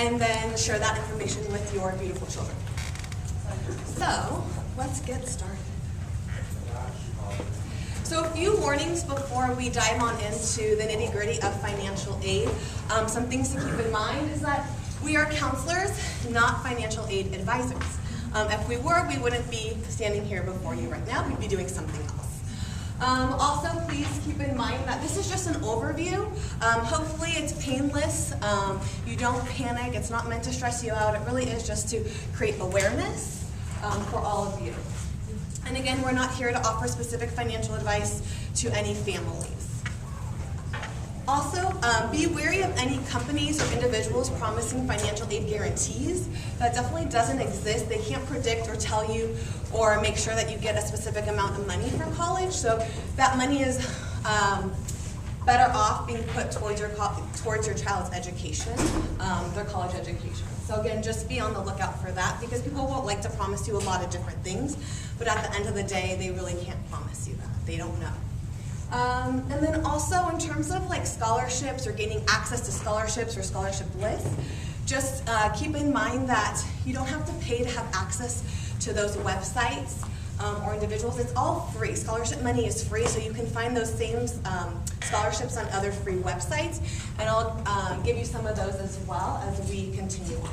and then share that information with your beautiful children. So let's get started. So a few warnings before we dive on into the nitty-gritty of financial aid. Some things to keep in mind is that we are counselors, not financial aid advisors. If we were, we wouldn't be standing here before you right now. We'd be doing something else. Also, please keep in mind that this is just an overview. Hopefully it's painless. You don't panic. It's not meant to stress you out. It really is just to create awareness for all of you. And again, we're not here to offer specific financial advice to any families. Also, be wary of any companies or individuals promising financial aid guarantees. That definitely doesn't exist. They can't predict or tell you or make sure that you get a specific amount of money for college. So that money is better off being put towards your child's education, their college education. So again, just be on the lookout for that, because people won't like to promise you a lot of different things, but at the end of the day, they really can't promise you that. They don't know. And then also in terms of like scholarships or gaining access to scholarships or scholarship lists, just keep in mind that you don't have to pay to have access to those websites or individuals. It's all free. Scholarship money is free, so you can find those same scholarships on other free websites, and I'll give you some of those as well as we continue on.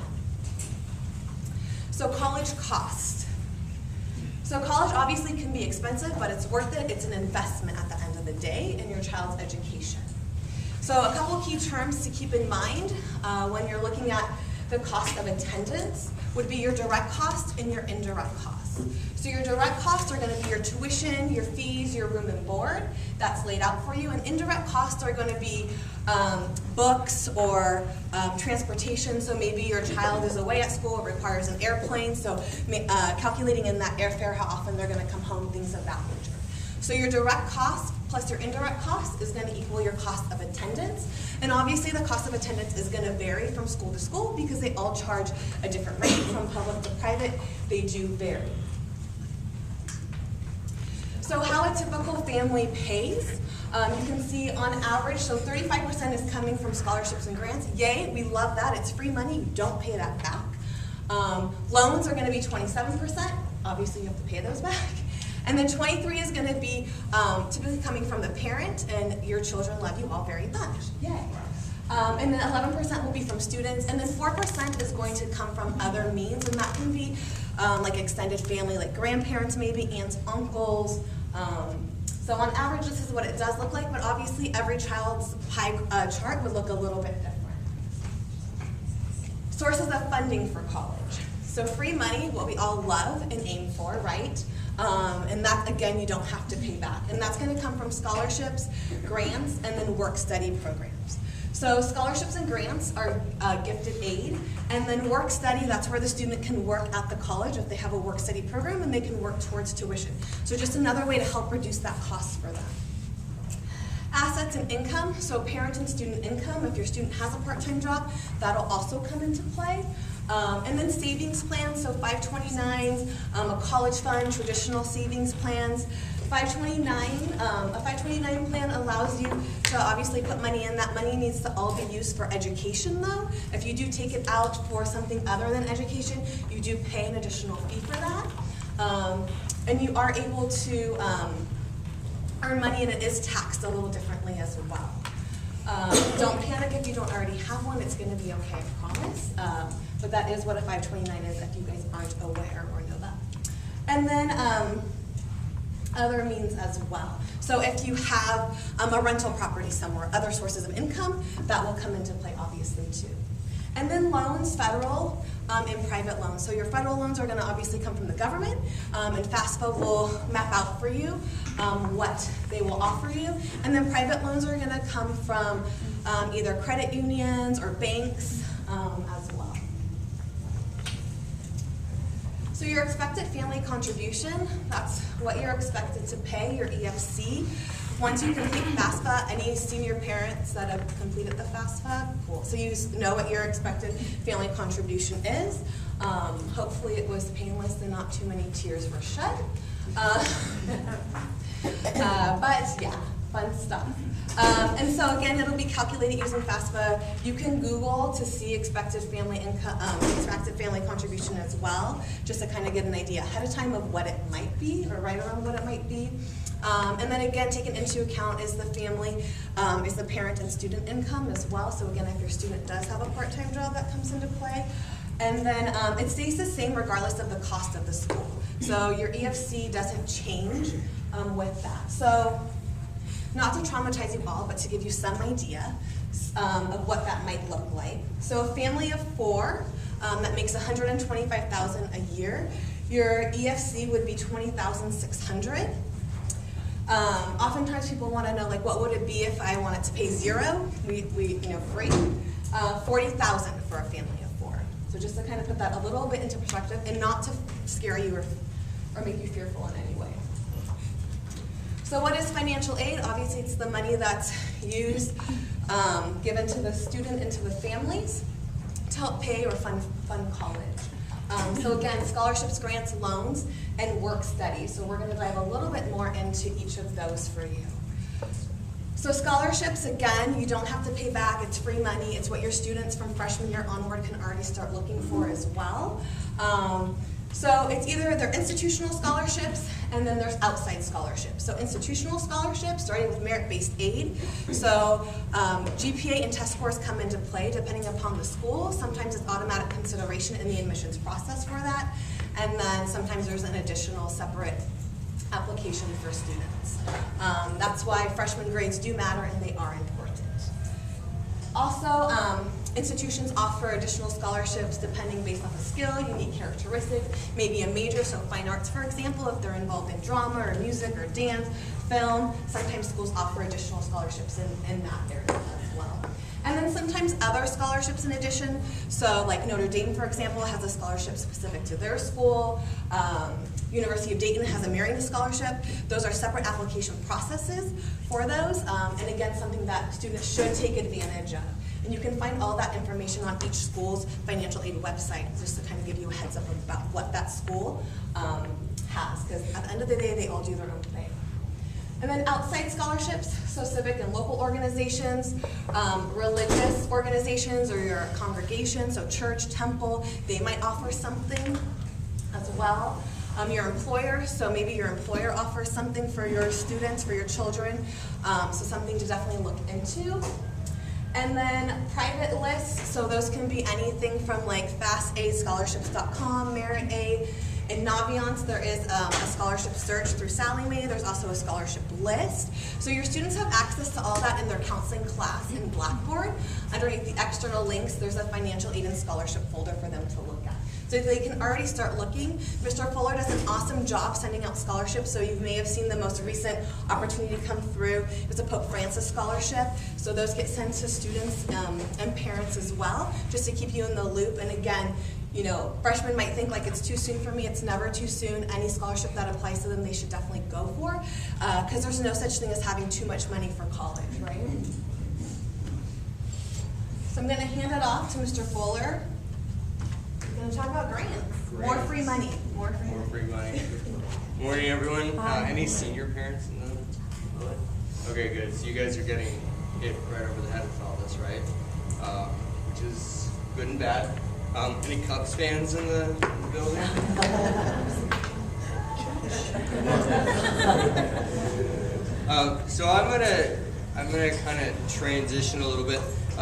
So college cost. So college obviously can be expensive, but it's worth it. It's an investment at the end of the day in your child's education. So a couple key terms to keep in mind when you're looking at the cost of attendance would be your direct cost and your indirect cost. So your direct costs are going to be your tuition, your fees, your room and board. That's laid out for you. And indirect costs are going to be books or transportation. So maybe your child is away at school, it requires an airplane. So calculating in that airfare, how often they're going to come home, things of that nature. So your direct cost plus your indirect cost is going to equal your cost of attendance. And obviously the cost of attendance is going to vary from school to school because they all charge a different rate. From public to private, they do vary. So how a typical family pays, you can see on average, so 35% is coming from scholarships and grants. Yay, we love that. It's free money. You don't pay that back. Loans are going to be 27%. Obviously, you have to pay those back. And then 23 is going to be typically coming from the parent, and your children love you all very much. Yay. And then 11% will be from students, and then 4% is going to come from other means, and that can be like extended family, like grandparents maybe, aunts, uncles. So on average, this is what it does look like, but obviously every child's pie chart would look a little bit different. Sources of funding for college. So free money, what we all love and aim for, right? And that, again, you don't have to pay back. And that's going to come from scholarships, grants, and then work-study programs. So scholarships and grants are gifted aid, and then work-study, that's where the student can work at the college if they have a work-study program, and they can work towards tuition. So just another way to help reduce that cost for them. Assets and income, so parent and student income. If your student has a part-time job, that'll also come into play. And then savings plans, so 529s, a college fund, traditional savings plans. 529, a 529 plan allows you to obviously put money in. That money needs to all be used for education though. If you do take it out for something other than education, you do pay an additional fee for that. And you are able to earn money, and it is taxed a little differently as well. Don't panic if you don't already have one. It's going to be okay, I promise. But that is what a 529 is if you guys aren't aware or know that. And then other means as well. So if you have a rental property somewhere, other sources of income, that will come into play obviously too. And then loans, federal and private loans. So your federal loans are going to obviously come from the government, and FAFSA will map out for you what they will offer you. And then private loans are going to come from either credit unions or banks as well. So your expected family contribution, that's what you're expected to pay, your EFC. Once you complete FAFSA, any senior parents that have completed the FAFSA, cool. So you know what your expected family contribution is. Hopefully it was painless and not too many tears were shed. But yeah, Fun stuff. And so again, it'll be calculated using FAFSA. You can Google to see expected family income, expected family contribution as well, just to kind of get an idea ahead of time of what it might be, or right around what it might be. And then again, taken into account is the family, is the parent and student income as well. So again, if your student does have a part-time job, that comes into play. And then it stays the same regardless of the cost of the school. So your EFC doesn't change with that. So not to traumatize you all, but to give you some idea of what that might look like. So a family of 4 that makes $125,000 a year, your EFC would be $20,600. Oftentimes people want to know, like, what would it be if I wanted to pay 0? We free. $40,000 for a family of 4. So just to kind of put that a little bit into perspective, and not to scare you or make you fearful in any way. So what is financial aid? Obviously, it's the money that's used, given to the student and to the families to help pay or fund college. So again, scholarships, grants, loans, and work study. So we're going to dive a little bit more into each of those for you. So scholarships, again, you don't have to pay back. It's free money. It's what your students from freshman year onward can already start looking for as well. So it's either their institutional scholarships, and then there's outside scholarships. So institutional scholarships, starting with merit-based aid. So GPA and test scores come into play depending upon the school. Sometimes it's automatic consideration in the admissions process for that. And then sometimes there's an additional separate application for students. That's why freshman grades do matter, and they are important. Also, institutions offer additional scholarships depending based on the skill, unique characteristics, maybe a major, so fine arts, for example, if they're involved in drama or music or dance, film. Sometimes schools offer additional scholarships in that area as well. And then sometimes other scholarships in addition. So like Notre Dame, for example, has a scholarship specific to their school. University of Dayton has a Mariner Scholarship. Those are separate application processes for those. And again, something that students should take advantage of. And you can find all that information on each school's financial aid website, just to kind of give you a heads up about what that school has. Because at the end of the day, they all do their own thing. And then outside scholarships, so civic and local organizations, religious organizations or your congregation, so church, temple, they might offer something as well. Your employer, so maybe your employer offers something for your students, for your children, so something to definitely look into. And then private lists, so those can be anything from like FastAidScholarships.com, Merit Aid. In Naviance, there is a scholarship search through Sallie Mae. There's also a scholarship list. So your students have access to all that in their counseling class in Blackboard. Underneath the external links, there's a financial aid and scholarship folder for them to look at. So they can already start looking. Mr. Fuller does an awesome job sending out scholarships. So you may have seen the most recent opportunity come through. It's a Pope Francis scholarship. So those get sent to students and parents as well, just to keep you in the loop. And again, you know, freshmen might think like it's too soon for me. It's never too soon. Any scholarship that applies to them, they should definitely go for, because there's no such thing as having too much money for college, right? So I'm going to hand it off to Mr. Fuller. We're going to talk about grants. More free money. More free money. Morning, everyone. Any senior parents in the building? Okay, good. So you guys are getting hit right over the head with all this, right? Which is good and bad. Any Cubs fans in the building? So I'm gonna kind of transition a little bit.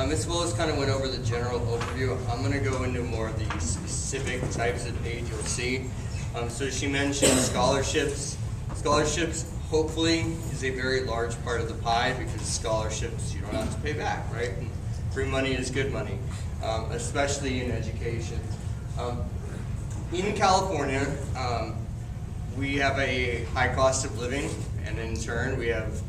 Ms. Willis kind of went over the general overview. I'm gonna go into more of the specific types of aid you'll see. So she mentioned scholarships. Scholarships hopefully is a very large part of the pie, because scholarships you don't have to pay back, right? And free money is good money. Especially in education. In California, we have a high cost of living, and in turn we have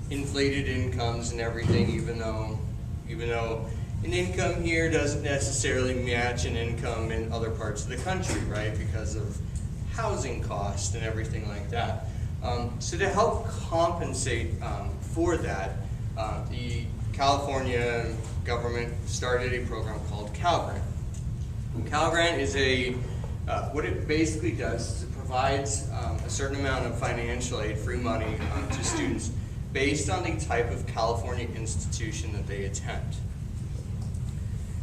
inflated incomes and everything, even though an income here doesn't necessarily match an income in other parts of the country, right? Because of housing costs and everything like that. So to help compensate for that, the California government started a program called Cal Grant. And Cal Grant is what it basically does is it provides a certain amount of financial aid, free money, to students based on the type of California institution that they attend.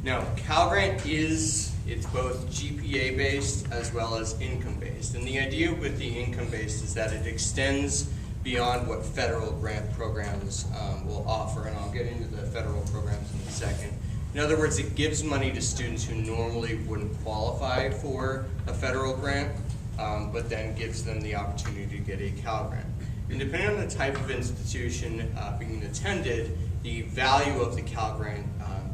Now, Cal Grant it's both GPA based as well as income based. And the idea with the income based is that it extends beyond what federal grant programs will offer, and I'll get into the federal programs in a second. In other words, it gives money to students who normally wouldn't qualify for a federal grant, but then gives them the opportunity to get a Cal Grant. And depending on the type of institution being attended, the value of the Cal Grant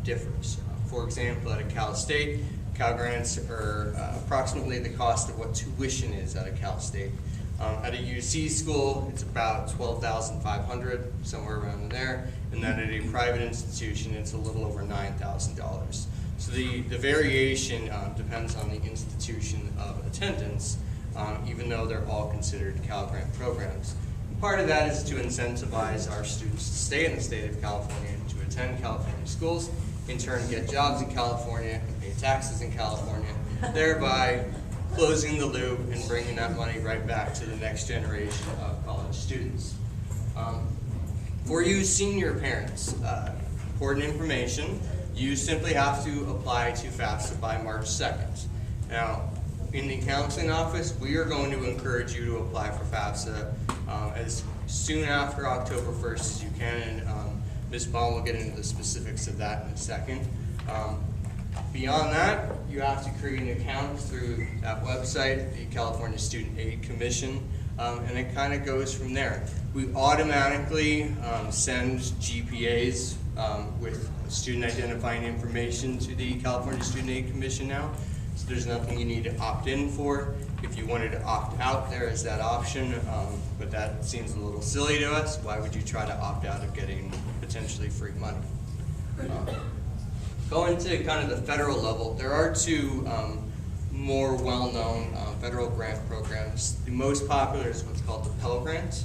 differs. For example, at a Cal State, Cal Grants are approximately the cost of what tuition is at a Cal State. At a UC school, it's about $12,500, somewhere around there, and then at a private institution, it's a little over $9,000. So the variation depends on the institution of attendance, even though they're all considered Cal Grant programs. And part of that is to incentivize our students to stay in the state of California and to attend California schools, in turn get jobs in California and pay taxes in California, thereby closing the loop and bringing that money right back to the next generation of college students. For you senior parents, important information, you simply have to apply to FAFSA by March 2nd. Now, in the counseling office, we are going to encourage you to apply for FAFSA as soon after October 1st as you can, and Ms. Baum will get into the specifics of that in a second. Beyond that, you have to create an account through that website, the California Student Aid Commission, and it kind of goes from there. We automatically send GPAs with student identifying information to the California Student Aid Commission now, so there's nothing you need to opt in for. If you wanted to opt out, there is that option, but that seems a little silly to us. Why would you try to opt out of getting potentially free money? Going to kind of the federal level, there are two more well-known federal grant programs. The most popular is what's called the Pell Grant.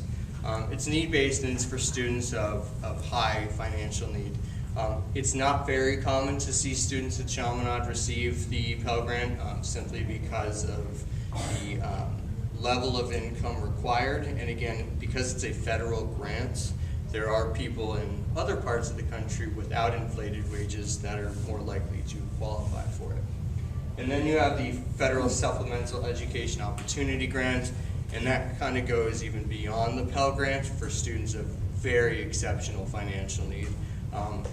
It's need-based and it's for students of high financial need. It's not very common to see students at Chaminade receive the Pell Grant simply because of the level of income required, and again, because it's a federal grant, there are people in other parts of the country without inflated wages that are more likely to qualify for it. And then you have the Federal Supplemental Education Opportunity Grant, and that kind of goes even beyond the Pell Grant for students of very exceptional financial need.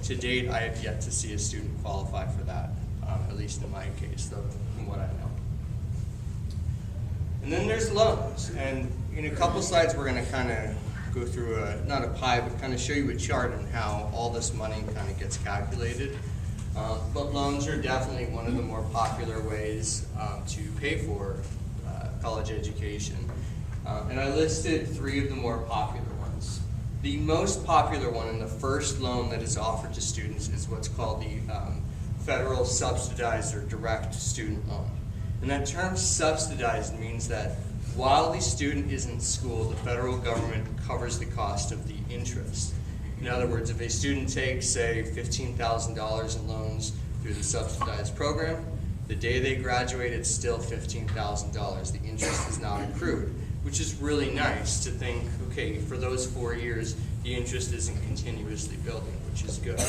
To date, I have yet to see a student qualify for that, at least in my case, though, from what I know. And then there's loans, and in a couple slides we're going to kind of go through not a pie, but kind of show you a chart on how all this money kind of gets calculated. But loans are definitely one of the more popular ways to pay for college education. And I listed three of the more popular ones. The most popular one and the first loan that is offered to students is what's called the Federal Subsidized or Direct Student Loan. And that term subsidized means that while the student is in school, the federal government covers the cost of the interest. In other words, if a student takes, say, $15,000 in loans through the subsidized program, the day they graduate, it's still $15,000. The interest is not accrued, which is really nice to think, okay, for those 4 years, the interest isn't continuously building, which is good.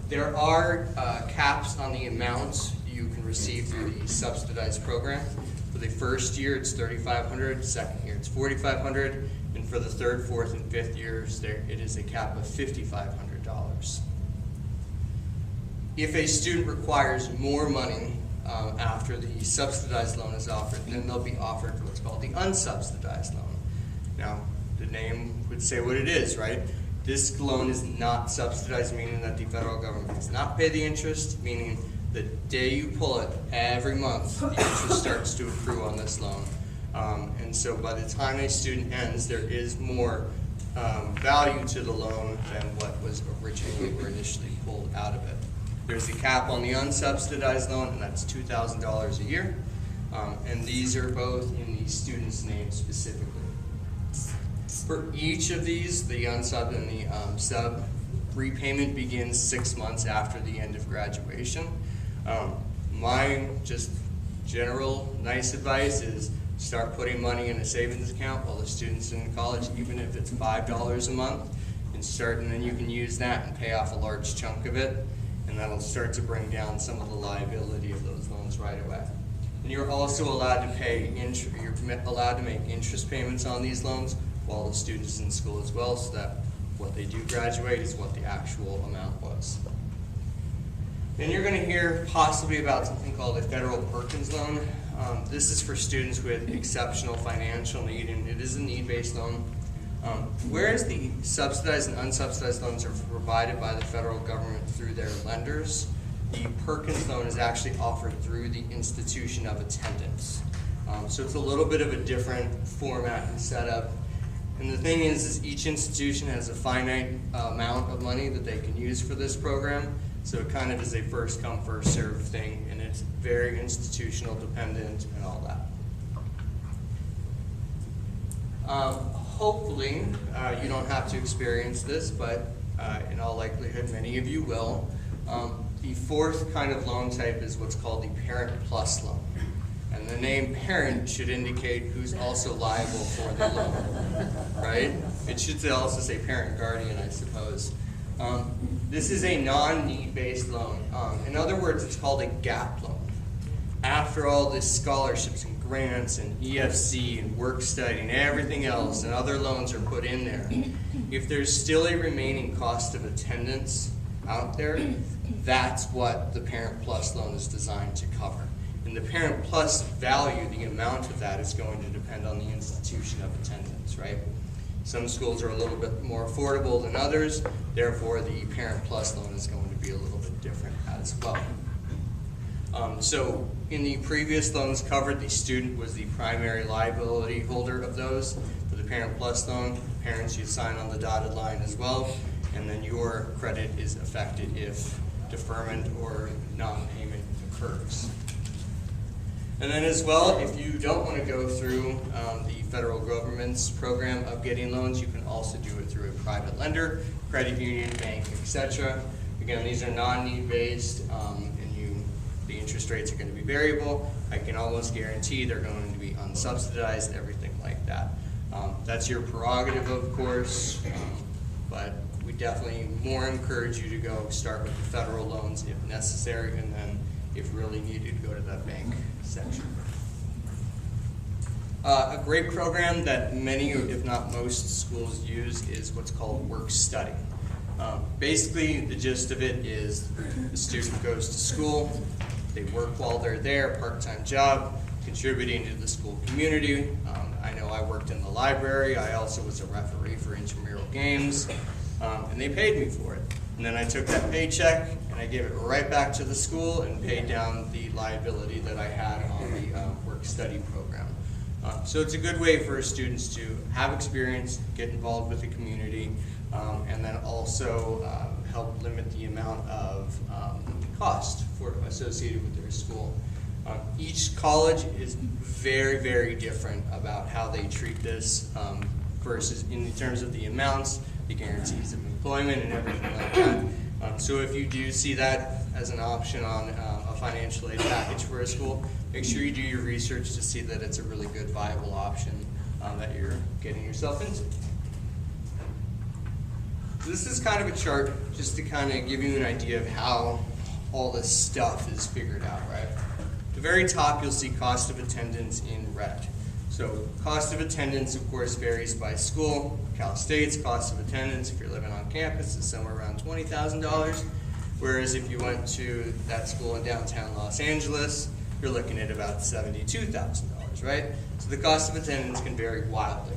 There are caps on the amounts you can receive through the subsidized program. For the first year, it's $3,500. Second year, it's $4,500. And for the third, fourth, and fifth years, it is a cap of $5,500. If a student requires more money after the subsidized loan is offered, then they'll be offered what's called the unsubsidized loan. Now, the name would say what it is, right? This loan is not subsidized, meaning that the federal government does not pay the interest, meaning the day you pull it, every month, the interest starts to accrue on this loan. And so by the time a student ends, there is more value to the loan than what was originally or initially pulled out of it. There's a cap on the unsubsidized loan, and that's $2,000 a year. And these are both in the student's name specifically. For each of these, the unsub and the sub, repayment begins 6 months after the end of graduation. My just general nice advice is start putting money in a savings account while the student's in college, even if it's $5 a month, and then you can use that and pay off a large chunk of it, and that'll start to bring down some of the liability of those loans right away. And you're also allowed to you're allowed to make interest payments on these loans while the student's in school as well, so that what they do graduate is what the actual amount was. Then you're going to hear possibly about something called a federal Perkins loan. This is for students with exceptional financial need, and it is a need-based loan. Whereas the subsidized and unsubsidized loans are provided by the federal government through their lenders, the Perkins loan is actually offered through the institution of attendance. So it's a little bit of a different format and setup. And the thing is each institution has a finite amount of money that they can use for this program. So it kind of is a first come, first served thing, and it's very institutional dependent and all that. Hopefully, you don't have to experience this, but in all likelihood, many of you will. The fourth kind of loan type is what's called the Parent Plus loan. And the name parent should indicate who's also liable for the loan, right? It should also say parent guardian, I suppose. This is a non-need-based loan. In other words, it's called a gap loan. After all the scholarships and grants and EFC and work study and everything else and other loans are put in there, if there's still a remaining cost of attendance out there, that's what the Parent Plus loan is designed to cover. And the Parent Plus value, the amount of that, is going to depend on the institution of attendance, right? Some schools are a little bit more affordable than others, therefore the Parent Plus loan is going to be a little bit different as well. So in the previous loans covered, the student was the primary liability holder of those. For the Parent Plus loan, parents, you sign on the dotted line as well, and then your credit is affected if deferment or non-payment occurs. And then as well, if you don't want to go through the federal government's program of getting loans, you can also do it through a private lender, credit union, bank, etc. Again, these are non-need based, and the interest rates are going to be variable. I can almost guarantee they're going to be unsubsidized, everything like that. That's your prerogative, of course, but we definitely more encourage you to go start with the federal loans if necessary, and then if really needed, go to that bank section. A great program that many, if not most, schools use is what's called work study. Basically, the gist of it is the student goes to school, they work while they're there, part-time job, contributing to the school community. I know I worked in the library, I also was a referee for intramural games, and they paid me for it. And then I took that paycheck and I gave it right back to the school and paid down the liability that I had on the work study program. So it's a good way for students to have experience, get involved with the community, and then also help limit the amount of cost associated with their school. Each college is very, very different about how they treat this versus in terms of the amounts, the guarantees of employment, and everything like that. So if you do see that as an option on a financial aid package for a school, make sure you do your research to see that it's a really good, viable option that you're getting yourself into. So this is kind of a chart just to kind of give you an idea of how all this stuff is figured out, right? At the very top, you'll see cost of attendance in red. So cost of attendance, of course, varies by school. Cal State's cost of attendance, if you're living on campus, is somewhere around $20,000. Whereas if you went to that school in downtown Los Angeles, you're looking at about $72,000, right? So the cost of attendance can vary wildly.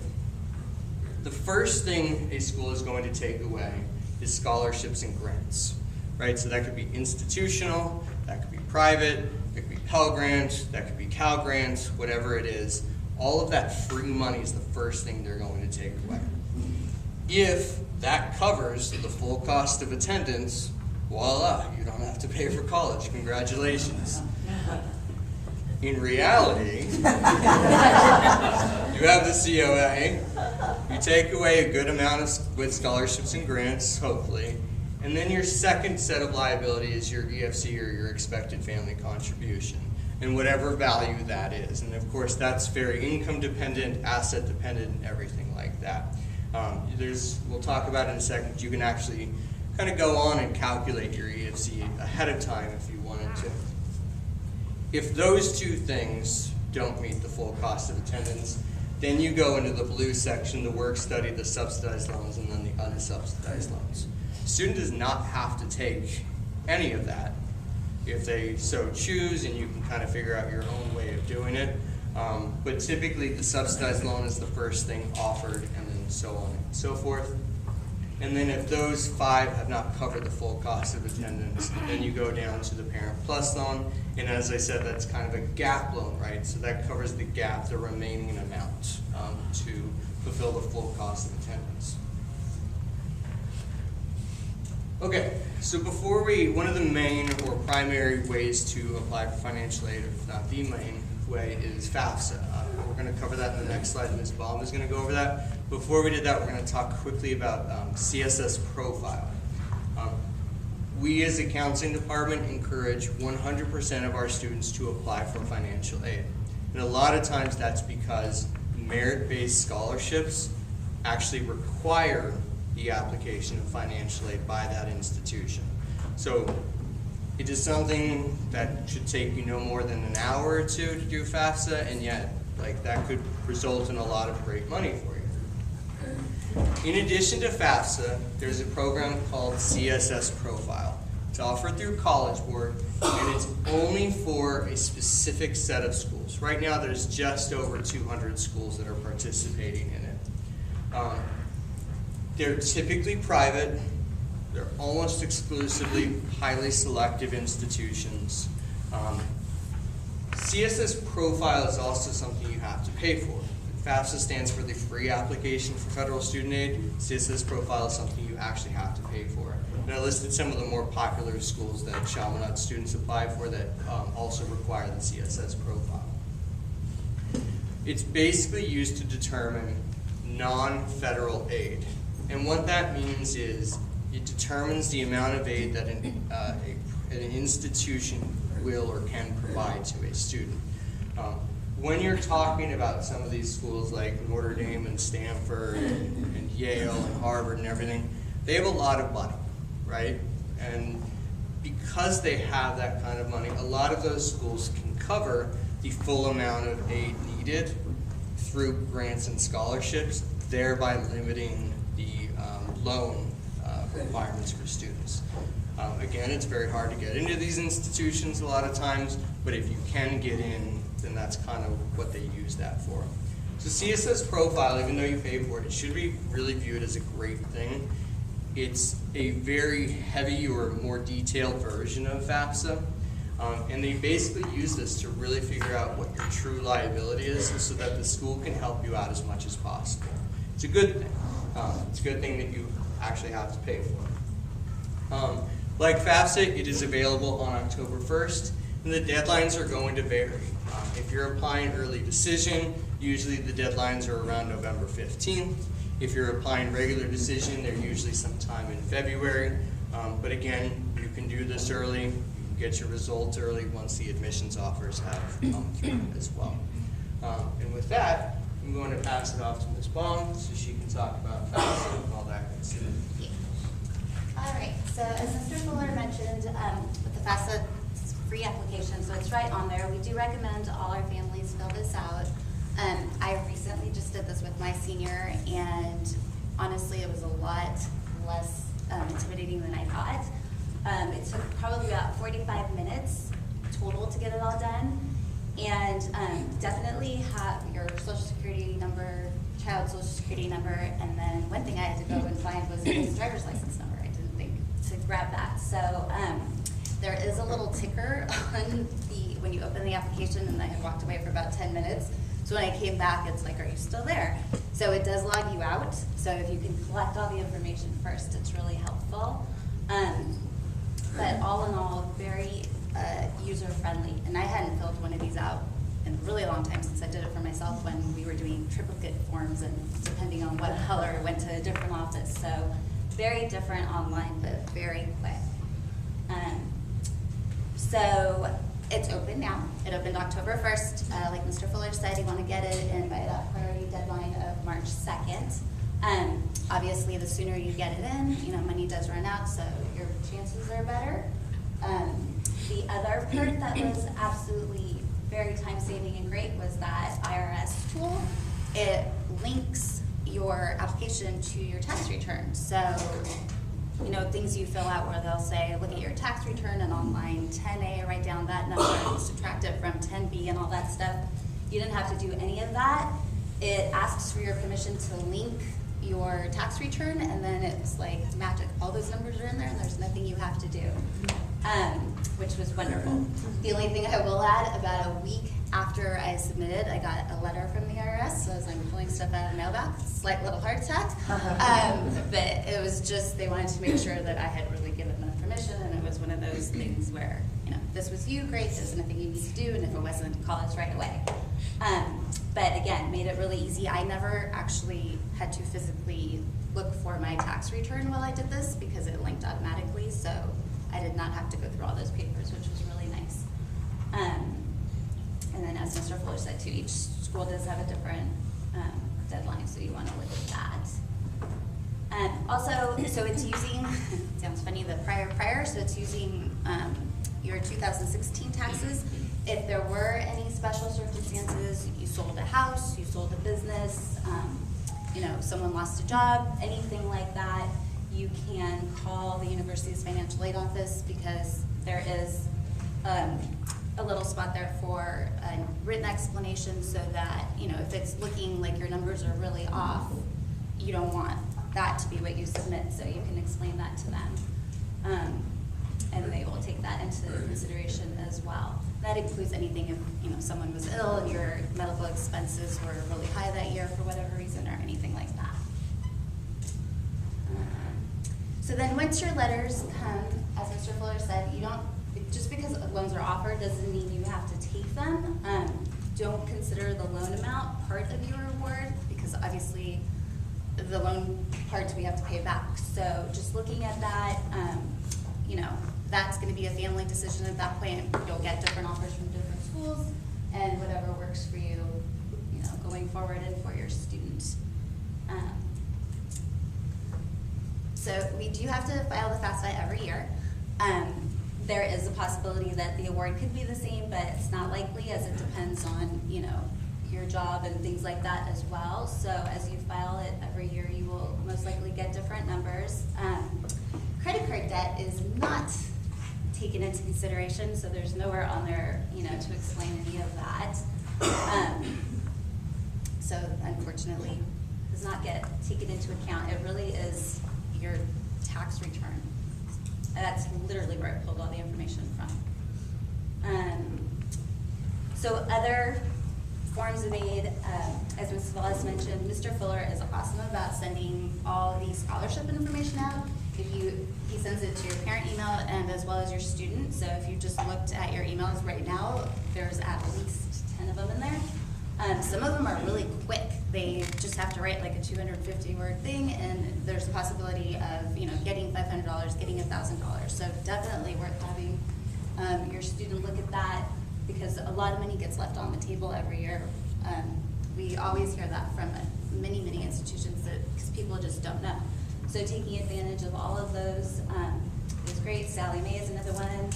The first thing a school is going to take away is scholarships and grants, right? So that could be institutional, that could be private, that could be Pell Grant, that could be Cal Grant, whatever it is. All of that free money is the first thing they're going to take away. If that covers the full cost of attendance, voila, you don't have to pay for college. Congratulations. In reality, you have the COA, you take away a good amount with scholarships and grants, hopefully, and then your second set of liability is your EFC or your expected family contribution. and whatever value that is. And of course, that's very income dependent, asset dependent, and everything like that. We'll talk about it in a second. You can actually kind of go on and calculate your EFC ahead of time if you wanted to. If those two things don't meet the full cost of attendance, then you go into the blue section, the work study, the subsidized loans, and then the unsubsidized loans. The student does not have to take any of that if they so choose, and you can kind of figure out your own way of doing it. But typically the subsidized loan is the first thing offered, and then so on and so forth. And then if those 5 have not covered the full cost of attendance, then you go down to the Parent Plus loan. And as I said, that's kind of a gap loan, right? So that covers the gap, the remaining amount, to fulfill the full cost of attendance. Okay, so one of the main or primary ways to apply for financial aid, if not the main way, is FAFSA. We're going to cover that in the next slide. Ms. Baum is going to go over that. Before we did that, we're going to talk quickly about CSS Profile. We as a counseling department encourage 100% of our students to apply for financial aid. And a lot of times that's because merit-based scholarships actually require the application of financial aid by that institution. So it is something that should take you no more than an hour or two to do FAFSA, and yet that could result in a lot of great money for you. In addition to FAFSA, there's a program called CSS Profile. It's offered through College Board, and it's only for a specific set of schools. Right now there's just over 200 schools that are participating in it. They're typically private. They're almost exclusively highly selective institutions. CSS Profile is also something you have to pay for. FAFSA stands for the free application for federal student aid. CSS Profile is something you actually have to pay for. And I listed some of the more popular schools that Chaminade students apply for that also require the CSS Profile. It's basically used to determine non-federal aid. And what that means is it determines the amount of aid that an institution will or can provide to a student. When you're talking about some of these schools like Notre Dame and Stanford and Yale and Harvard and everything, they have a lot of money, right? And because they have that kind of money, a lot of those schools can cover the full amount of aid needed through grants and scholarships, thereby limiting the loan requirements for students. Again, it's very hard to get into these institutions a lot of times, but if you can get in, then that's kind of what they use that for. So CSS Profile, even though you pay for it, it should be really viewed as a great thing. It's a very heavy or more detailed version of FAFSA, and they basically use this to really figure out what your true liability is so that the school can help you out as much as possible. It's a good thing. It's a good thing that you actually have to pay for. Like FAFSA, it is available on October 1st, and the deadlines are going to vary. If you're applying early decision, usually the deadlines are around November 15th. If you're applying regular decision, they're usually sometime in February. But again, you can do this early. You can get your results early once the admissions offers have come through as well. And with that, I'm going to pass it off to Ms. Baum so she can talk about FAFSA and all that good stuff. All right, so as Mr. Fuller mentioned, with the FAFSA free application, so it's right on there. We do recommend all our families fill this out. I recently just did this with my senior, and honestly, it was a lot less intimidating than I thought. It took probably about 45 minutes total to get it all done, and definitely have your social security number, child social security number, and then one thing I had to go and find was his driver's license number. I didn't think to grab that. So there is a little ticker on when you open the application, and I had walked away for about 10 minutes. So when I came back, it's like, are you still there? So it does log you out. So if you can collect all the information first, it's really helpful. But all in all, very user-friendly. And I hadn't filled one of these out in a really long time since I did it for myself when we were doing triplicate forms, and depending on what color, went to a different office. So very different online, but very quick. So It's open now. It opened October 1st. Like Mr. Fuller said, you want to get it in by that priority deadline of March 2nd. Obviously, the sooner you get it in, money does run out, so your chances are better. The other part that was absolutely very time-saving and great was that IRS tool. It links your application to your tax return. So, things you fill out where they'll say, look at your tax return, and on line 10A, write down that number and subtract it from 10B and all that stuff. You didn't have to do any of that. It asks for your permission to link your tax return, and then it's like magic. All those numbers are in there, and there's nothing you have to do, which was wonderful. The only thing I will add, about a week after I submitted, I got a letter from the IRS, so as I'm pulling stuff out of the mailbox, slight little heart attack. But it was just, they wanted to make sure that I had really given them permission, and it was one of those things where, this was you, great, there's nothing you need to do, and if it wasn't, call us right away. But again, made it really easy. I never actually had to physically look for my tax return while I did this because it linked automatically, so I did not have to go through all those papers, which was really nice. And then as Mr. Fuller said too, each school does have a different deadline, so you want to look at that. Also, so it's using, it sounds funny, the prior, so it's using your 2016 taxes. If there were any special circumstances, you sold a house, you sold a business, someone lost a job, anything like that, you can call the university's financial aid office because there is a little spot there for a written explanation so that, if it's looking like your numbers are really off, you don't want that to be what you submit, so you can explain that to them. And they will take that into consideration as well. That includes anything if someone was ill and your medical expenses were really high that year for whatever reason or anything like that. So then once your letters come, as Mr. Fuller said, you don't, just because loans are offered doesn't mean you have to take them. Don't consider the loan amount part of your reward because obviously the loan parts we have to pay back. So just looking at that, that's going to be a family decision at that point. You'll get different offers from different schools and whatever works for you, going forward and for your student. So we do have to file the FAFSA every year. There is a possibility that the award could be the same, but it's not likely as it depends on, your job and things like that as well. So as you file it every year, you will most likely get different numbers. Credit card debt is not taken into consideration, so there's nowhere on there, to explain any of that. So unfortunately, does not get taken into account. It really is your tax return. And that's literally where I pulled all the information from. So other forms of aid, as Ms. Wallace mentioned, Mr. Fuller is awesome about sending all the scholarship information out. He sends it to your parent email and as well as your student. So if you just looked at your emails right now, there's at least 10 of them in there. Some of them are really quick. They just have to write like a 250-word thing, and there's a possibility of getting $500, getting $1,000. So definitely worth having your student look at that because a lot of money gets left on the table every year. We always hear that from many institutions because people just don't know. So taking advantage of all of those is great. Sally Mae is another one.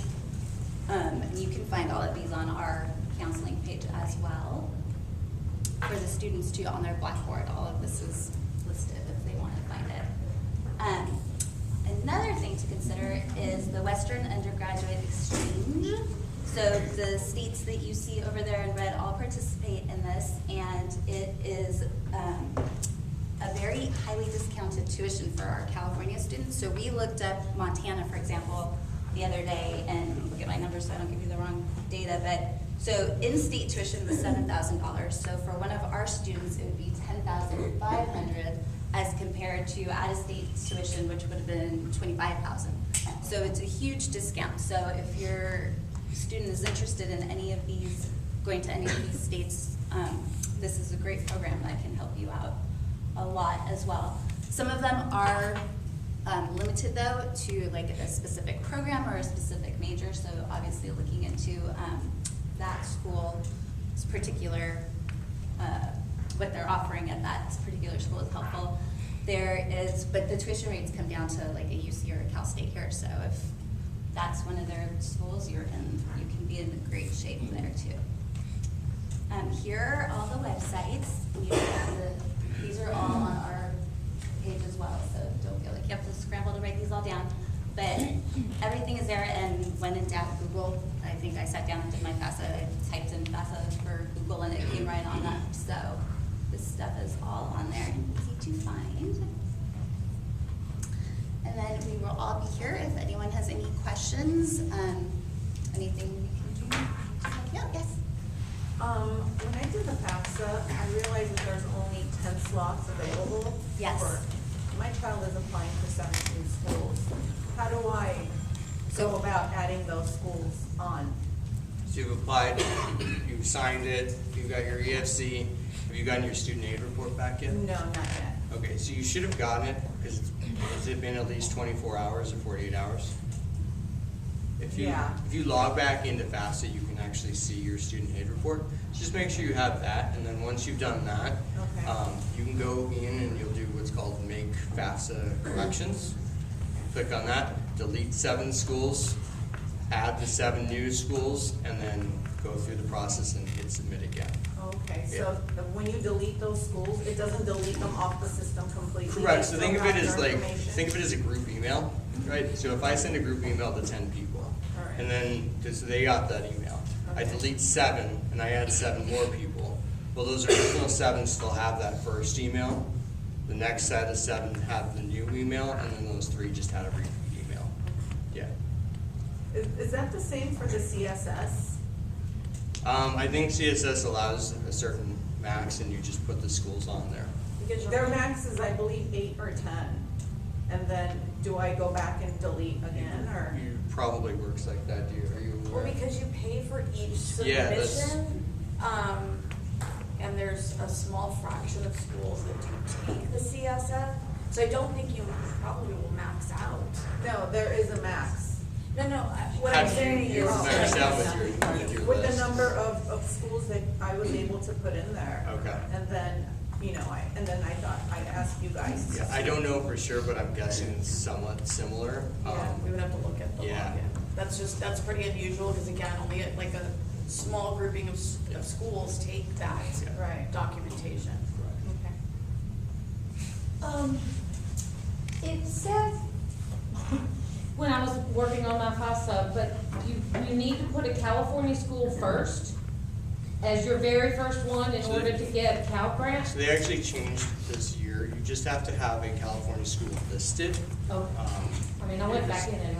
And you can find all of these on our counseling page as well. For the students too, on their Blackboard, all of this is listed if they want to find it. Another thing to consider is the Western Undergraduate Exchange. So the states that you see over there in red all participate in this, and it is a very highly discounted tuition for our California students. So we looked up Montana, for example, the other day, and look at my numbers so I don't give you the wrong data, but so in-state tuition was $7,000. So for one of our students, it would be $10,500 as compared to out-of-state tuition, which would have been $25,000. So it's a huge discount. So if your student is interested in any of these, going to any of these states, this is a great program that can help you out a lot as well. Some of them are limited though to like a specific program or a specific major, so obviously looking into that school's particular, what they're offering at that particular school is helpful. There is, but the tuition rates come down to like a UC or a Cal State here, so if that's one of their schools, you can be in great shape there too. Here are all the websites. These are all on our page as well, so don't feel like you have to scramble to write these all down. But everything is there, and when in doubt, Google. I think I sat down and did my FAFSA, I typed in FAFSA for Google and it came right on up. So this stuff is all on there and easy to find. And then we will all be here if anyone has any questions, anything we can do. Yeah, yes. When I did the FAFSA, I realized that there's only 10 slots available. Yes. My child is applying for 17 schools. How do I go about adding those schools on? So you've applied, you've signed it, you've got your EFC. Have you gotten your student aid report back yet? No, not yet. Okay, so you should have gotten it, because has it been at least 24 hours or 48 hours? If you log back into FAFSA, you can actually see your student aid report. Just make sure you have that, and then once you've done that, Okay. you can go in and you'll do what's called Make FAFSA Corrections. Click on that, delete 7 schools, add the 7 new schools, and then go through the process and hit submit again. Okay, Yeah. so when you delete those schools, it doesn't delete them off the system completely? Correct, They so still think of it have as their like, information? think of it as a group email, right? So if I send a group email to 10 people, Alright. and then, so they got that email. I Okay. delete 7, and I add 7 more people. Well, those original 7 still have that first email. The next set of 7 have the new email, and then those 3 just had a repeat email. Yeah. Is that the same for the CSS? I think CSS allows a certain max, and you just put the schools on there. Their max is, I believe, 8 or 10. And then do I go back and delete again, or? You probably works like that, do you? Are you Well, aware? because you pay for each Yeah, that's- submission, and there's a small fraction of schools that do take the CSF, so I don't think you probably will max out. No, there is a max. No, what I'm Have saying you is. maxed out with your With the list? number of schools that I was able to put in there. Okay. And then, I thought I'd ask you guys. Yeah, I don't know for sure, but I'm guessing it's somewhat similar. We would have to look at the Yeah. login. That's pretty unusual, because again, only like a small grouping of schools take that Yeah. Right. documentation. Okay. It says, when I was working on my FAFSA, but you need to put a California school first as your very first one in order to get a Cal grant? So they actually changed this year. You just have to have a California school listed. Oh, I mean, I went back in and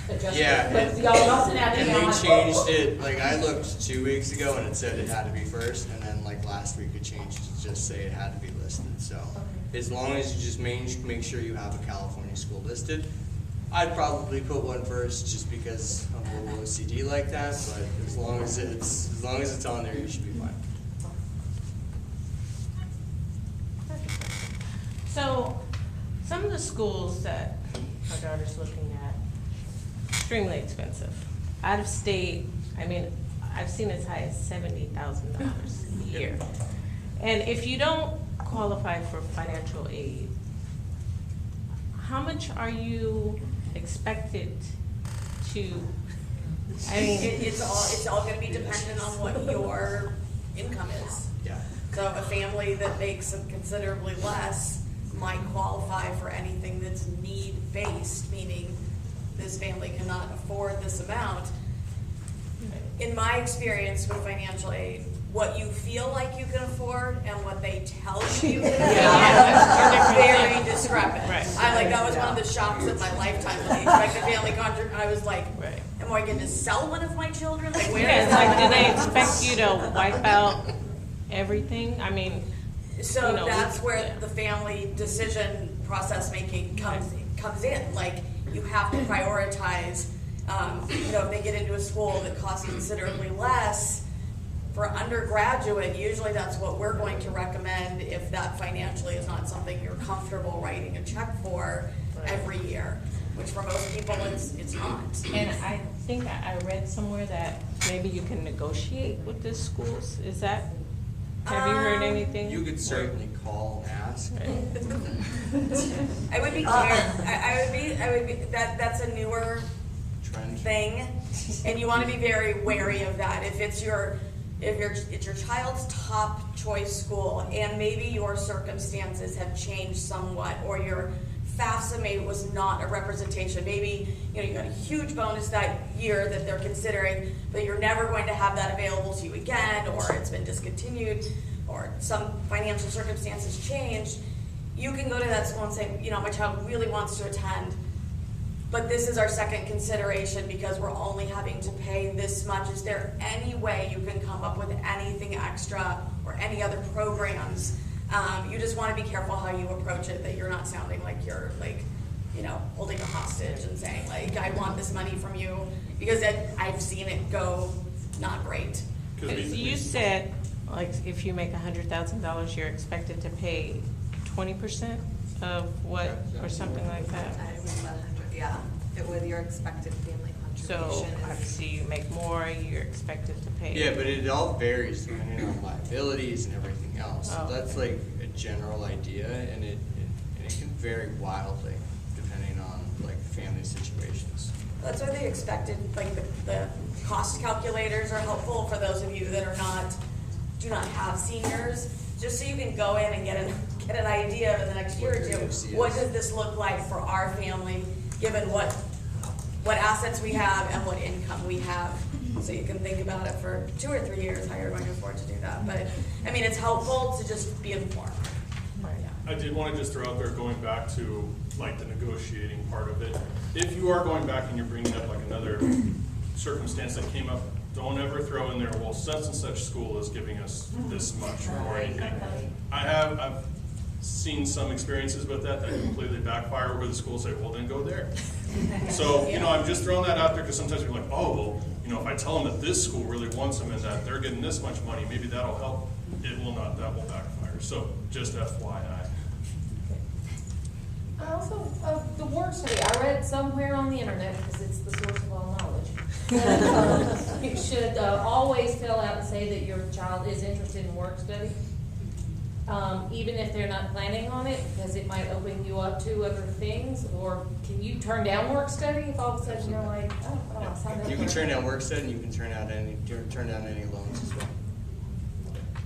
readjusted Yeah, it, but and- y'all must have had And it they on. changed it, like I looked 2 weeks ago and it said it had to be first, and then like last week it changed to just say it had to be listed, so. As long as you just make sure you have a California school listed. I'd probably put one first just because I'm a little OCD like that, but as long as it's on there, you should be fine. So, some of the schools that our daughter's looking at, extremely expensive. Out of state, I mean, I've seen as high as $70,000 a year. And if you don't qualify for financial aid, how much are you expected to, I mean, It's all gonna be dependent on what your income is. Yeah. So a family that makes considerably less might qualify for anything that's need-based, meaning this family cannot afford this amount. In my experience with financial aid, what you feel like you can afford and what they tell you you can afford are very discrepant. Right. That was one of the shocks of my lifetime when they expected family contract. I was like, Right. am I going to sell one of my children? Like, where yeah, is it's like, that do they money? expect you to wipe out everything? I mean, So you know, that's where yeah. the family decision process making comes in. Like, you have to prioritize, if they get into a school that costs considerably less, for undergraduate, usually that's what we're going to recommend if that financially is not something you're comfortable writing a check for. Right. every year, which for most people, it's not. And I think I read somewhere that maybe you can negotiate with the schools, is that, have you heard anything? You could certainly call and ask. I would be I would be, that's a newer Trend. thing, and you want to be very wary of that. If it's your child's top choice school, and maybe your circumstances have changed somewhat, or your FAFSA maybe was not a representation. Maybe you got a huge bonus that year that they're considering, but you're never going to have that available to you again, or it's been discontinued, or some financial circumstances changed. You can go to that school and say, my child really wants to attend, but this is our second consideration because we're only having to pay this much. Is there any way you can come up with anything extra or any other programs? You just want to be careful how you approach it, that you're not sounding like you're holding a hostage and saying I want this money from you, because I've seen it go not great. Because you said, if you make $100,000, you're expected to pay 20% of what, or something like that? Yeah, with your expected family So contribution. obviously you make more, you're expected to pay. Yeah, but it all varies depending on liabilities and everything else. So Oh, that's okay. like a general idea, and it can vary wildly depending on family situations. That's why they expected, the cost calculators are helpful for those of you that do not have seniors, just so you can go in and get an idea in the next year or two. What does this look like for our family, given what assets we have and what income we have? So you can think about it for 2 or 3 years, how you're going to afford to do that. But, it's helpful to just be informed. I did want to just throw out there, going back to the negotiating part of it. If you are going back and you're bringing up another circumstance that came up, don't ever throw in there, well, such and such school is giving us this much or anything. I've seen some experiences with that completely backfire, where the schools say, well, then go there. So, I'm just throwing that out there because sometimes you're like, oh, well, if I tell them that this school really wants them and that they're getting this much money, maybe that'll help. It will not, that will backfire. So just FYI. Also, the work study, I read somewhere on the internet, because it's the source of all knowledge. You should always fill out and say that your child is interested in work study, even if they're not planning on it, because it might open you up to other things. Or can you turn down work study if all of a sudden you're like, oh, I don't want to sign up? You can turn down work study, and you can turn down any loans as well.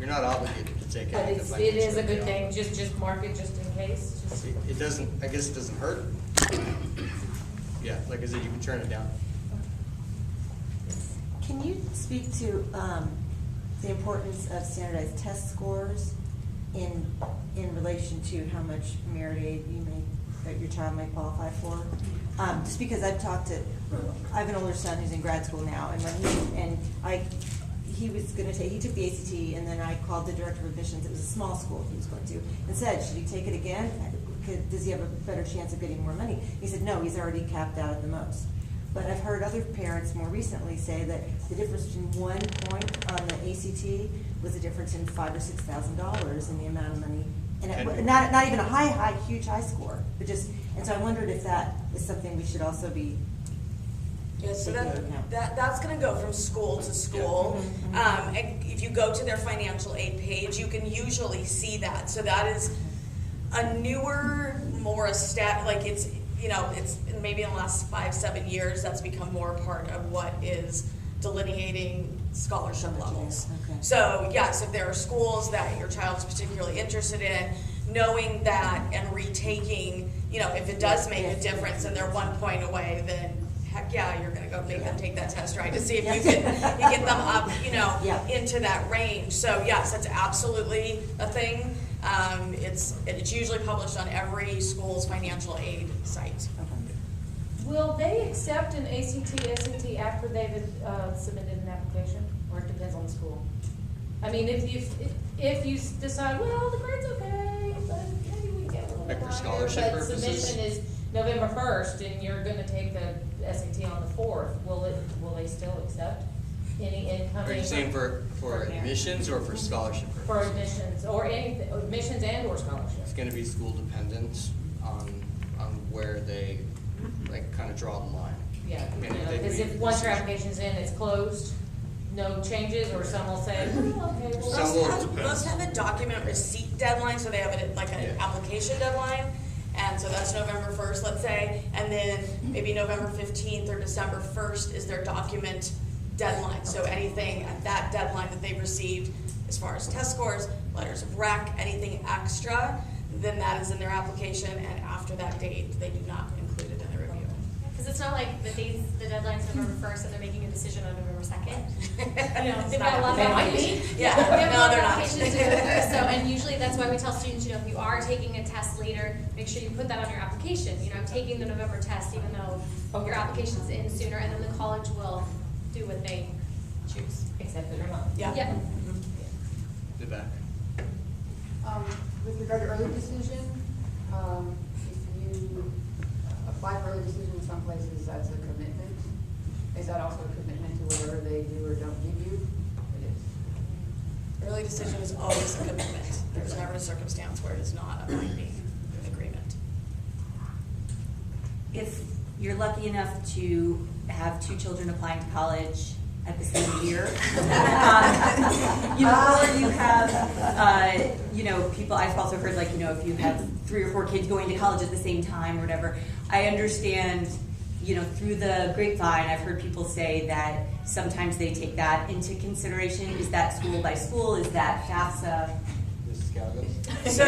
You're not obligated to take But any it financial is a good deal. thing, just mark it just in case. Just- It doesn't, I guess it doesn't hurt. Yeah, like I said, you can turn it down. Can you speak to the importance of standardized test scores in relation to how much merit aid that your child may qualify for? Just because I have an older son who's in grad school now, and he was going to he took the ACT, and then I called the director of admissions. It was a small school he was going to, and said, should he take it again? Does he have a better chance of getting more money? He said, no, he's already capped out at the most. But I've heard other parents more recently say that the difference between 1 point on the ACT was a difference in $5,000 or $6,000 in the amount of money, and not even a huge high score, but just. And so I wondered if that is something we should also be. Yeah, so taking into account. that's going to go from school to school. And if you go to their financial aid page, you can usually see that. So that is a newer, more it's maybe in the last 5-7 years that's become more part of what is delineating scholarship levels. Okay. So yes, if there are schools that your child's particularly interested in, knowing that and retaking, if it does make a difference and they're 1 point away, then heck yeah, you're gonna go make them take that test, right, to see if you get them up, Yeah. into that range. So yes, that's absolutely a thing. It's usually published on every school's financial aid site. Will they accept an ACT, SAT after they've submitted an application, or it depends on the school? I mean, if you decide, well, the grade's okay, but maybe we can get a little Like bit for higher, scholarship but purposes? submission is November 1st, and you're gonna take the SAT on the 4th, will they still accept any incoming? Are you saying for parents? admissions or for scholarship purposes? For admissions, or anything, admissions and or scholarships? It's gonna be school dependent on where they like kind of draw the line. Yeah, And if they because if make once your decisions. application's in, it's closed, no changes, or some will say, oh, okay, well. Some will- Most have a document receipt deadline, so they have it like an Yeah. application deadline. And so that's November 1st, let's say, and then maybe November 15th or December 1st is their document deadline. So anything at that deadline that they've received, as far as test scores, letters of rec, anything extra, then that is in their application, and after that date, they do not include it in the review. Because it's not like the deadline's November 1st and they're making a decision on November 2nd. You know, It's they've not got a lot of happening. applications. Yeah, They have a no, lot of they're not. applications to go through. So, and usually that's why we tell students, you know, if you are taking a test later, make sure you put that on your application. You know, I'm taking the November test even though your application's in sooner, and then the college will do what they choose. Accept it or not. Yeah. Yep. The back. With regard to early decision, if you apply for early decision in some places, that's a commitment. Is that also a commitment to whatever they do or don't give you? It is. Early decision is always a commitment. There's never a circumstance where it is not a binding agreement. If you're lucky enough to have 2 children applying to college at the same year, you know, or you have, you know, people, I've also heard like, you know, if you have 3 or 4 kids going to college at the same time or whatever, I understand, you know, through the grapevine, I've heard people say that sometimes they take that into consideration. Is that school by school? Is that FAFSA? Mrs. Galgo? So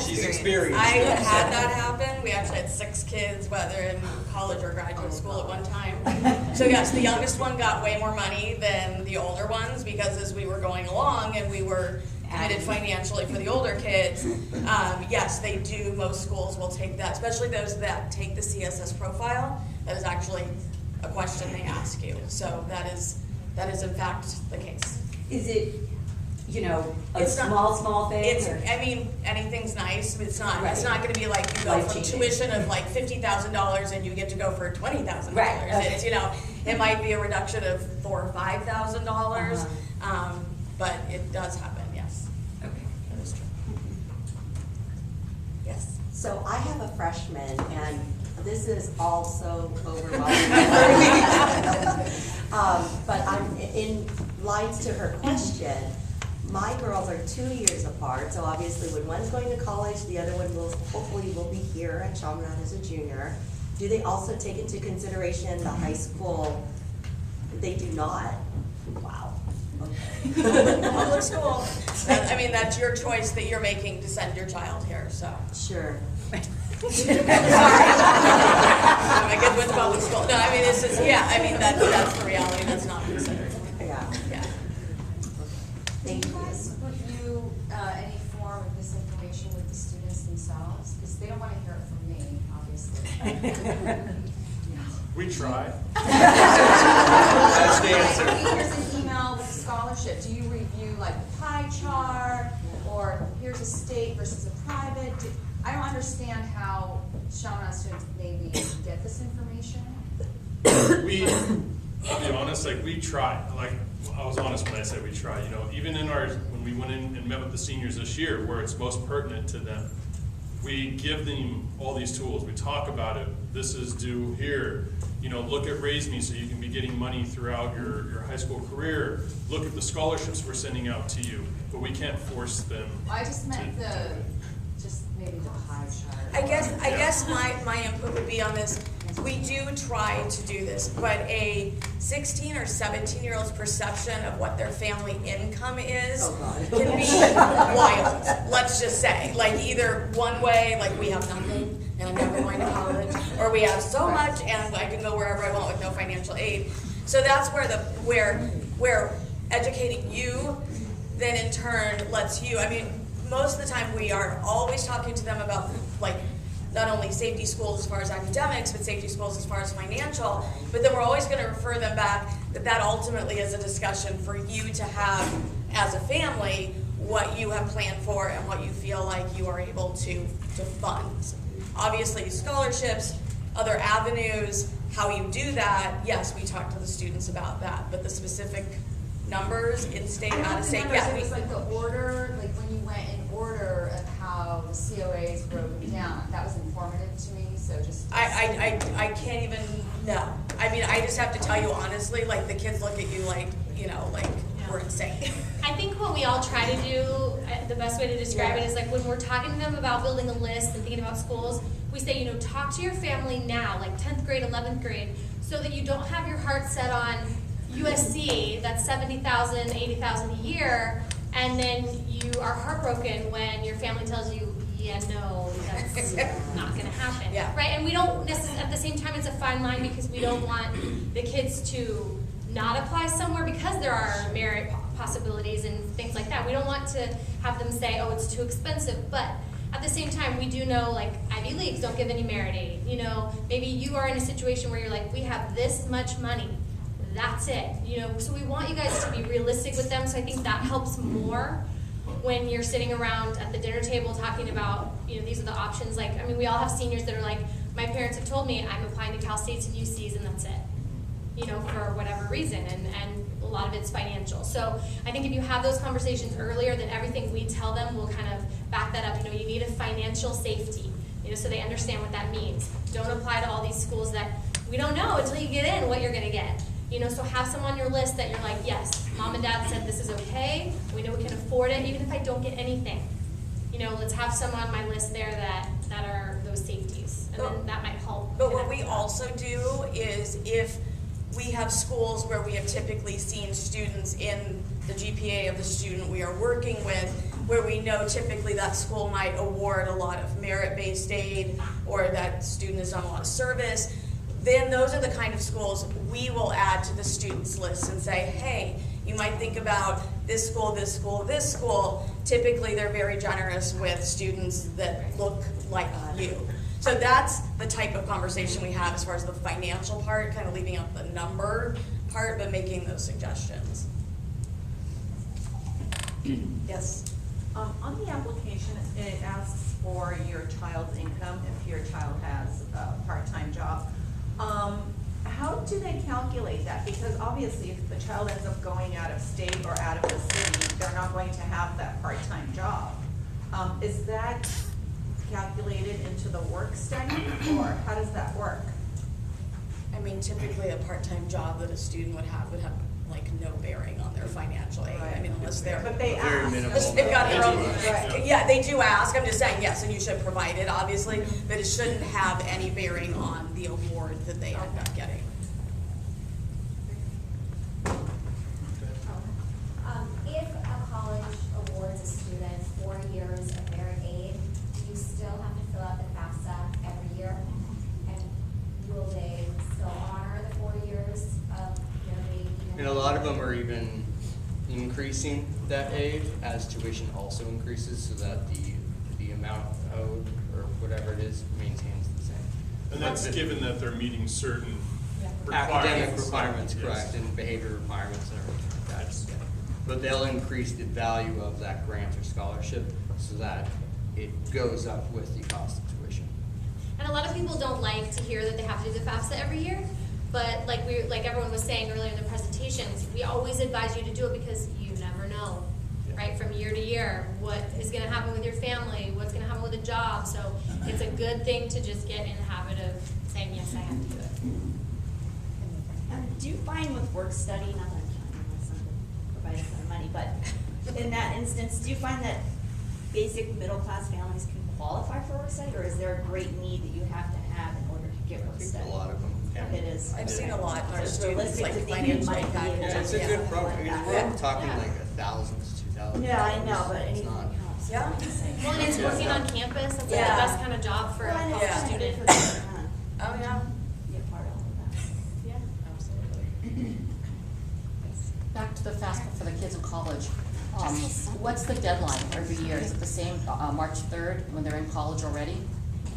She's experienced. I had that happen. We actually had 6 kids, whether in college or graduate school at one time. So yes, the youngest one got way more money than the older ones because as we were going along and we were committed financially for the older kids, yes, they do. Most schools will take that, especially those that take the CSS profile. That is actually a question they ask you. So that is in fact the case. Is it, you know, a It's not- small thing? It's, or- I mean, anything's nice, but it's not Right. gonna be like you go from Life-changing. tuition of like $50,000 and you get to go for $20,000. Right, okay. It's, you know, it might be a reduction of $4,000 or $5,000, but it does happen, yes. Okay. That is true. Yes. So I have a freshman, and this is also overwhelming. But I'm in lines to her question. My girls are 2 years apart, so obviously when one's going to college, the other one will hopefully be here at Chaminade as a junior. Do they also take into consideration the high school? They do not? Wow. Okay. Public school, I mean, that's your choice that you're making to send your child here, so. Sure. Sorry. My kids went to public school. No, I mean, it's just, yeah, I mean, that's the reality, that's not considered. Yeah. Yeah. Thank you. guys review any form of this information with the students themselves? Because they don't want to hear it from me, obviously. We try. That's the answer. Here's an email with a scholarship. Do you review like the pie chart, or here's a state versus a private? I don't understand how Chaminade students maybe get this information. I'll be honest, like we try, like I was honest when I said we try, you know, even in when we went in and met with the seniors this year, where it's most pertinent to them, we give them all these tools. We talk about it. This is due here. You know, look at Raise Me so you can be getting money throughout your high school career. Look at the scholarships we're sending out to you, but we can't force them. I just meant just maybe the pie chart. I guess my input would be on this. We do try to do this, but a 16 or 17-year-old's perception of what their family income is can be wild, let's just say. Like either one way, like we have nothing and I'm never going to college, or we have so much and I can go wherever I want with no financial aid. So that's where educating you then in turn lets you, I mean, most of the time we are always talking to them about like not only safety schools as far as academics, but safety schools as far as financial, but then we're always going to refer them back that ultimately is a discussion for you to have as a family, what you have planned for and what you feel like you are able to fund. Obviously scholarships, other avenues, how you do that, yes, we talk to the students about that, but the specific numbers, in-state, out-of-state, It yeah. was like the order, like when you went in order of how the COAs broke down, that was informative to me, so just. I can't even, no. I mean, I just have to tell you honestly, like, the kids look at you like, you know, like, we're insane. I think what we all try to do, the best way to describe it is like when we're talking to them about building a list and thinking about schools, we say, you know, talk to your family now, like 10th grade, 11th grade, so that you don't have your heart set on USC, that's $70,000, $80,000 a year, and then you are heartbroken when your family tells you, yeah, no, that's not gonna happen. Yeah. Right, and we don't necessarily, at the same time, it's a fine line because we don't want the kids to not apply somewhere because there are merit possibilities and things like that. We don't want to have them say, oh, it's too expensive, but at the same time, we do know, like, Ivy Leagues don't give any merit aid. You know, maybe you are in a situation where you're like, we have this much money, that's it. You know, so we want you guys to be realistic with them, so I think that helps more when you're sitting around at the dinner table talking about, you know, these are the options. Like, I mean, we all have seniors that are like, my parents have told me I'm applying to Cal States and UCs and that's it. You know, for whatever reason, and a lot of it's financial. So I think if you have those conversations earlier, then everything we tell them will kind of back that up. You know, you need a financial safety, you know, so they understand what that means. Don't apply to all these schools that we don't know until you get in what you're gonna get. You know, so have some on your list that you're like, yes, mom and dad said this is okay, we know we can afford it, even if I don't get anything. You know, let's have some on my list there that are those safeties, and then that might help. But what we also do is if we have schools where we have typically seen students in the GPA of the student we are working with, where we know typically that school might award a lot of merit-based aid, or that student has done a lot of service, then those are the kind of schools we will add to the students list and say, hey, you might think about this school, this school, this school. Typically, they're very generous with students that look like you. So that's the type of conversation we have as far as the financial part, kind of leaving out the number part, but making those suggestions. Yes? On the application, it asks for your child's income if your child has a part-time job. How do they calculate that? Because obviously if the child ends up going out of state or out of the city, they're not going to have that part-time job. Is that calculated into the work study, or how does that work? I mean, typically a part-time job that a student would have like no bearing on their financial aid. I mean, unless they're. But they Very ask. minimal. Unless they've got their own, Right. yeah, they do ask, I'm just saying, yes, and you should provide it, obviously, but it shouldn't have any bearing on the award that they end up getting. If a college awards a student 4 years of merit aid, do you still have to fill out the FAFSA every year? And will they still honor the 4 years of merit aid? And a lot of them are even increasing that aid as tuition also increases, so that the amount owed or whatever it is maintains the same. And that's given that they're meeting certain Academic requirements. requirements, Yes. correct, and behavior requirements and everything like that. But they'll increase the value of that grant or scholarship so that it goes up with the cost of tuition. And a lot of people don't like to hear that they have to do the FAFSA every year, but like everyone was saying earlier in the presentations, we always advise you to do it because you never know, right? From year to year, what is gonna happen with your family, what's gonna happen with a job, so it's a good thing to just get in the habit of saying, yes, I have to do it. Do you find with work study, not that I'm counting my son to provide us with money, but in that instance, do you find that basic middle-class families can qualify for work study, or is there a great need that you have to have in order to get work study? A lot of them can. It is. I've seen a lot in our So it's students, realistic like to think it financial might be packages. Yeah, it's a good program. Yeah. We're talking like thousands, $2,000. Yeah, I know, but It's anything not- helps. Yeah. Well, and it's working on campus, that's like the Yeah. best kind of job for a Well, I know, college it's student. good for them to Oh, yeah. be a part of all of that. Yeah. Absolutely. Back to the FAFSA for the kids in college. What's the deadline every year? Is it the same, March 3rd, when they're in college already?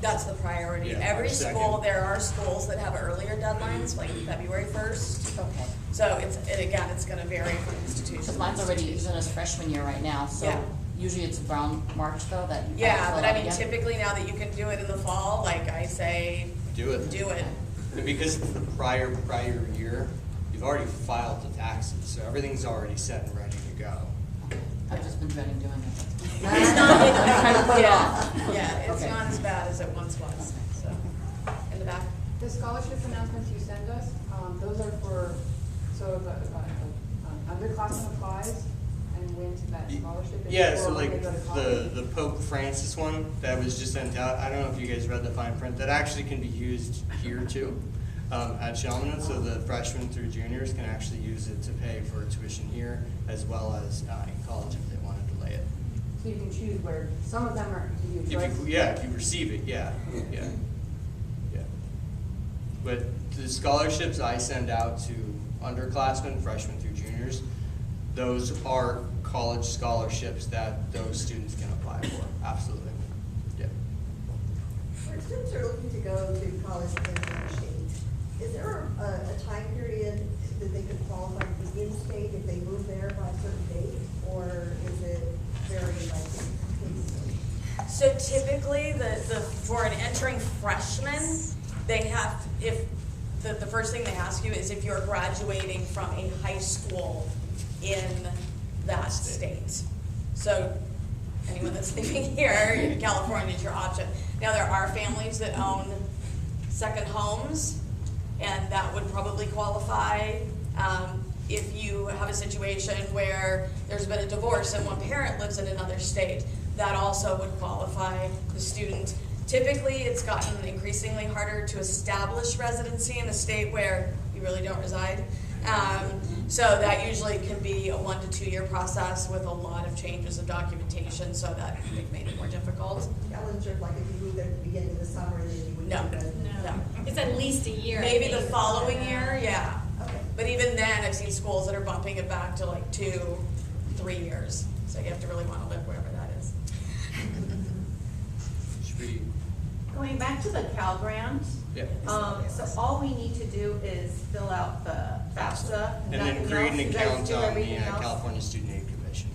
That's the priority. Yeah, Every March 2nd. school, there are schools that have earlier deadlines, like February 1st. Okay. So it's gonna vary from institution Because to mine's already, he's institution. in his freshman year right now, so Yeah. usually it's around March though, that you have to Yeah, fill but out I mean, again? typically now that you can do it in the fall, like I say, Do it. do it. Because the prior year, you've already filed the taxes, so everything's already set and ready to go. I've just been dreading doing it. It's not, Trying to put it yeah, off. yeah, it's Okay. not as bad as it once was, so. In the back? The scholarship announcements you send us, those are for, so if an underclassman applies and wins that scholarship, it's Yeah, for so when like they go to college? the Pope Francis one that was just sent out, I don't know if you guys read the fine print, that actually can be used here too, at Chalmers, so the freshmen through juniors can actually use it to pay for tuition here as well as in college if they want to delay it. So you can choose where, some of them are, give you a choice? If you receive it, yeah. But the scholarships I send out to underclassmen, freshmen through juniors, those are college scholarships that those students can apply for, absolutely. Yeah. When students are looking to go to college in another state, is there a time period that they could qualify to be in-state if they move there by a certain date? Or is it very like case? So typically, for an entering freshman, they have, if, the first thing they ask you is if you're graduating from a high school in that state. So anyone that's living here, California is your option. Now, there are families that own second homes, and that would probably qualify. If you have a situation where there's been a divorce and one parent lives in another state, that also would qualify the student. Typically, it's gotten increasingly harder to establish residency in a state where you really don't reside. So that usually can be a 1 to 2 year process with a lot of changes of documentation, so that it made it more difficult. I wasn't sure if like if you moved there at the beginning of the summer, then you would. No. No, it's at least a year. I Maybe the think. following year, yeah. Okay. But even then, I've seen schools that are bumping it back to like 2, 3 years. So you have to really want to live wherever that is. Should we, Going back to the Cal Grant, yeah. so all we need to do is fill out the FAFSA. And then nothing create else? an You guys account do on the everything else? California Student Aid Commission.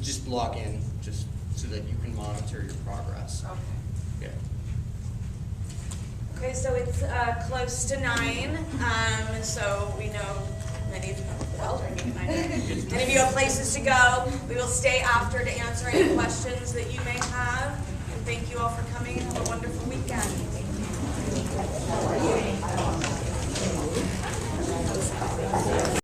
Just log in, just so that you can monitor your progress. Okay. Yeah. Okay, so it's close to 9, so we know many of you have places to go. We will stay after to answer any questions that you may have. And thank you all for coming. Have a wonderful week.